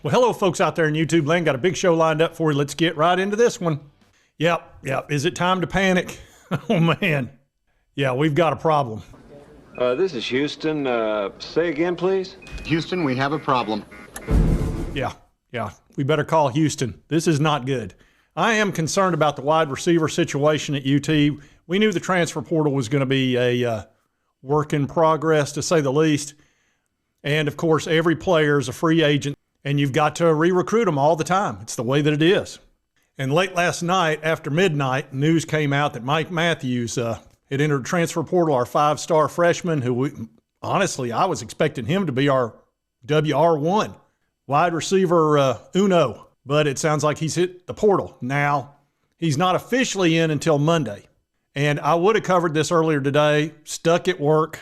Well, hello, folks out there in YouTube land. Got a big show lined up for you. Let's get right into this one. Yep. Is it time to panic? Oh, man. Yeah, we've got a problem. This is Houston. Say again, please. Houston, we have a problem. Yeah. We better call Houston. This is not good. I am concerned about the wide receiver situation at UT. We knew the transfer portal was going to be a work in progress, to say the least. And, of course, every player is a free agent, and you've got to re-recruit them all the time. It's the way that it is. And late last night, after midnight, news came out that Mike Mathews had entered the transfer portal, our five-star freshman, who, honestly, I was expecting him to be our WR1, wide receiver uno. But it sounds like he's hit the portal. Now, he's not officially in until Monday. And I would have covered this earlier today, stuck at work.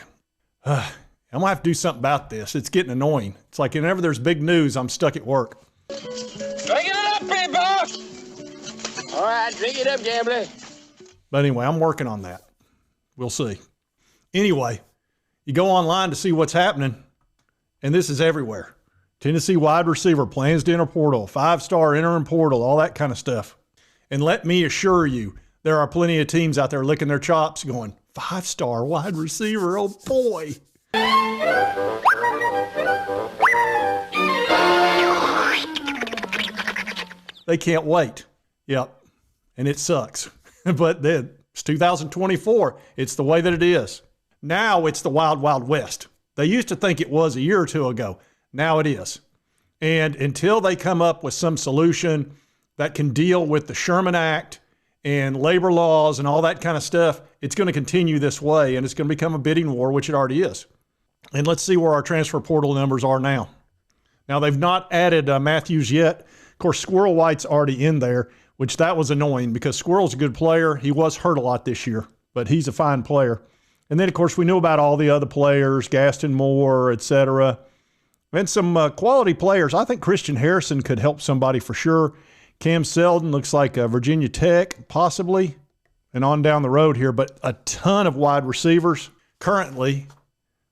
I'm going to have to do something about this. It's getting annoying. It's like whenever there's big news, I'm stuck at work. Drink it up, big boss. All right, drink it up, gambler. But anyway, I'm working on that. We'll see. Anyway, you go online to see what's happening, and this is everywhere. Tennessee wide receiver plans to enter portal, five-star interim portal, all that kind of stuff. And let me assure you, there are plenty of teams out there licking their chops going, five-star wide receiver, oh boy. They can't wait. Yep. And it sucks. But then it's 2024. It's the way that it is. Now it's the wild, wild west. They used to think it was a year or two ago. Now it is. And until they come up with some solution that can deal with the Sherman Act and labor laws and all that kind of stuff, it's going to continue this way, and it's going to become a bidding war, which it already is. And let's see where our transfer portal numbers are now. Now, they've not added Mathews yet. Of course, Squirrel White's already in there, which that was annoying because Squirrel's a good player. He was hurt a lot this year, but he's a fine player. And then, of course, we knew about all the other players, Gaston Moore, etc., and some quality players. I think Christian Harrison could help somebody for sure. Cam Seldon looks like Virginia Tech, possibly, and on down the road here, but a ton of wide receivers. Currently,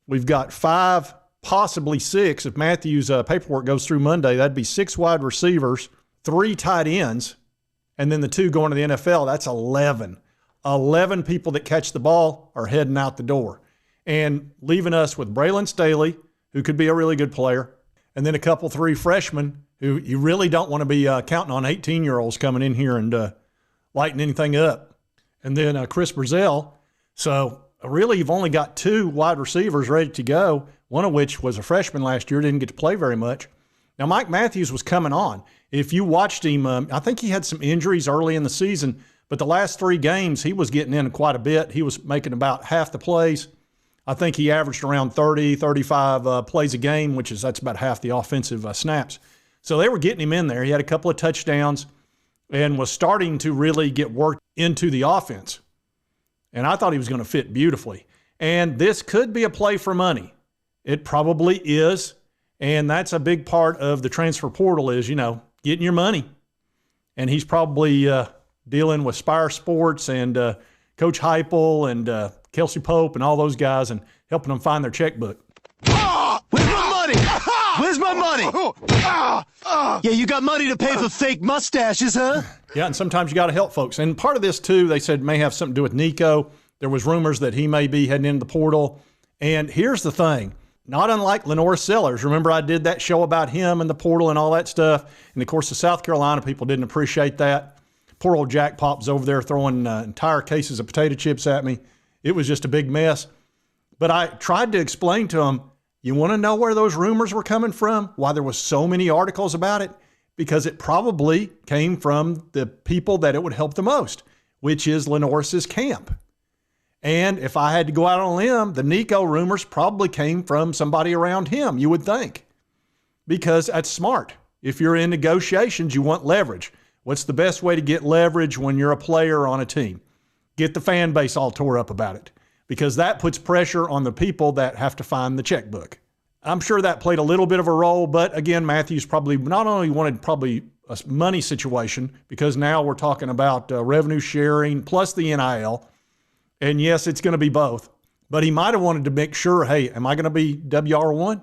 we've got 5, possibly 6. If Mathews' paperwork goes through Monday, that'd be 6 wide receivers, 3 tight ends, and then the 2 going to the NFL. That's 11. 11 people that catch the ball are heading out the door and leaving us with Braylon Staley, who could be a really good player, and then a couple 3 freshmen who you really don't want to be counting on 18-year-olds coming in here and lighting anything up. And then Chris Brazell. So really you've only got 2 wide receivers ready to go, one of which was a freshman last year, didn't get to play very much. Now, Mike Mathews was coming on. If you watched him, I think he had some injuries early in the season, but the last 3 games he was getting in quite a bit. He was making about half the plays. I think he averaged around 30, 35 plays a game, that's about half the offensive snaps. So they were getting him in there. He had a couple of touchdowns and was starting to really get worked into the offense. And I thought he was going to fit beautifully. And this could be a play for money. It probably is. And that's a big part of the transfer portal is, getting your money. And he's probably dealing with Spire Sports and Coach Heupel and Kelsey Pope and all those guys and helping them find their checkbook. Where's my money? Where's my money? Yeah, you got money to pay for fake mustaches, huh? Yeah, and sometimes you got to help folks. And part of this, too, they said may have something to do with NICO. There was rumors that he may be heading into the portal. And here's the thing. Not unlike Lenore Sellers. Remember I did that show about him and the portal and all that stuff. And, of course, the South Carolina people didn't appreciate that. Poor old Jack Pop's over there throwing entire cases of potato chips at me. It was just a big mess. But I tried to explain to him, you want to know where those rumors were coming from? Why there was so many articles about it? Because it probably came from the people that it would help the most, which is Lenore's camp. And if I had to go out on a limb, the NICO rumors probably came from somebody around him, you would think. Because that's smart. If you're in negotiations, you want leverage. What's the best way to get leverage when you're a player on a team? Get the fan base all tore up about it. Because that puts pressure on the people that have to find the checkbook. I'm sure that played a little bit of a role, but again, Mathews probably not only wanted probably a money situation, because now we're talking about revenue sharing plus the NIL. And yes, it's going to be both. But he might have wanted to make sure, hey, am I going to be WR1?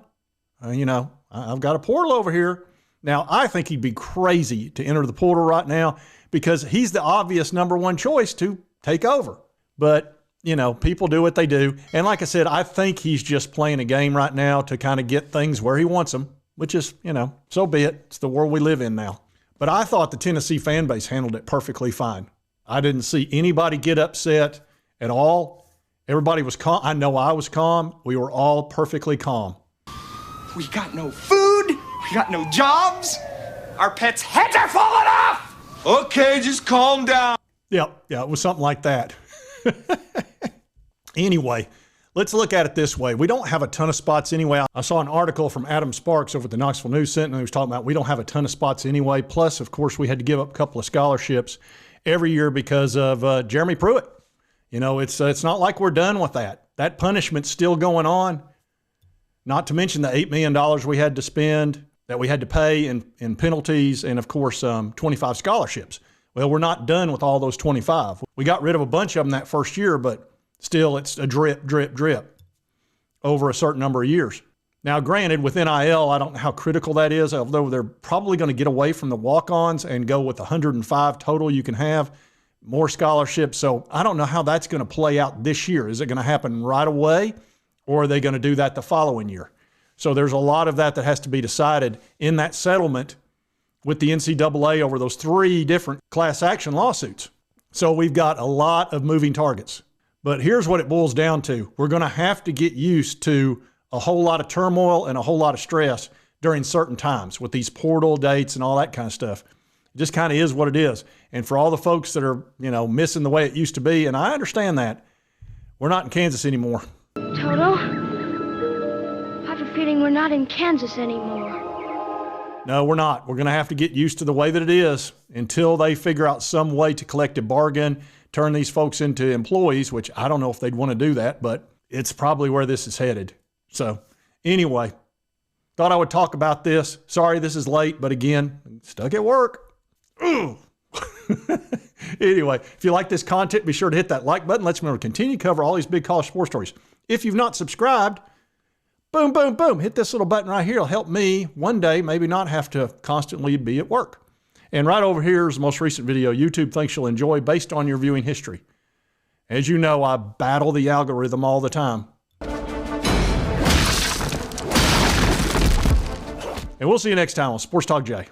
I've got a portal over here. Now, I think he'd be crazy to enter the portal right now because he's the obvious number one choice to take over. But, you know, people do what they do. And like I said, I think he's just playing a game right now to kind of get things where he wants them, which is, you know, so be it. It's the world we live in now. But I thought the Tennessee fan base handled it perfectly fine. I didn't see anybody get upset at all. Everybody was calm. I know I was calm. We were all perfectly calm. We got no food. We got no jobs. Our pets' heads are falling off. Okay, just calm down. Yep. Yeah, it was something like that. Anyway, let's look at it this way. We don't have a ton of spots anyway. I saw an article from Adam Sparks over at the Knoxville News Sentinel. He was talking about we don't have a ton of spots anyway. Plus, of course, we had to give up a couple of scholarships every year because of Jeremy Pruitt. You know, it's not like we're done with that. That punishment's still going on. Not to mention the $8 million we had to spend, that we had to pay in penalties, and of course, 25 scholarships. Well, we're not done with all those 25. We got rid of a bunch of them that first year, but still it's a drip, drip, drip over a certain number of years. Now, granted, with NIL, I don't know how critical that is, although they're probably going to get away from the walk-ons and go with 105 total you can have, more scholarships. So I don't know how that's going to play out this year. Is it going to happen right away, or are they going to do that the following year? So there's a lot of that has to be decided in that settlement with the NCAA over those 3 different class action lawsuits. So we've got a lot of moving targets. But here's what it boils down to. We're going to have to get used to a whole lot of turmoil and a whole lot of stress during certain times with these portal dates and all that kind of stuff. It just kind of is what it is. And for all the folks that are, you know, missing the way it used to be, and I understand that, we're not in Kansas anymore. Toto, I have a feeling we're not in Kansas anymore. No, we're not. We're going to have to get used to the way that it is until they figure out some way to collective bargain, turn these folks into employees, which I don't know if they'd want to do that, but it's probably where this is headed. So anyway, thought I would talk about this. Sorry this is late, but again, stuck at work. Anyway, if you like this content, be sure to hit that like button. Let's remember to continue to cover all these big college sports stories. If you've not subscribed, boom, boom, boom, hit this little button right here. It'll help me one day maybe not have to constantly be at work. And right over here is the most recent video YouTube thinks you'll enjoy based on your viewing history. As you know, I battle the algorithm all the time. And we'll see you next time on Sports Talk Jay.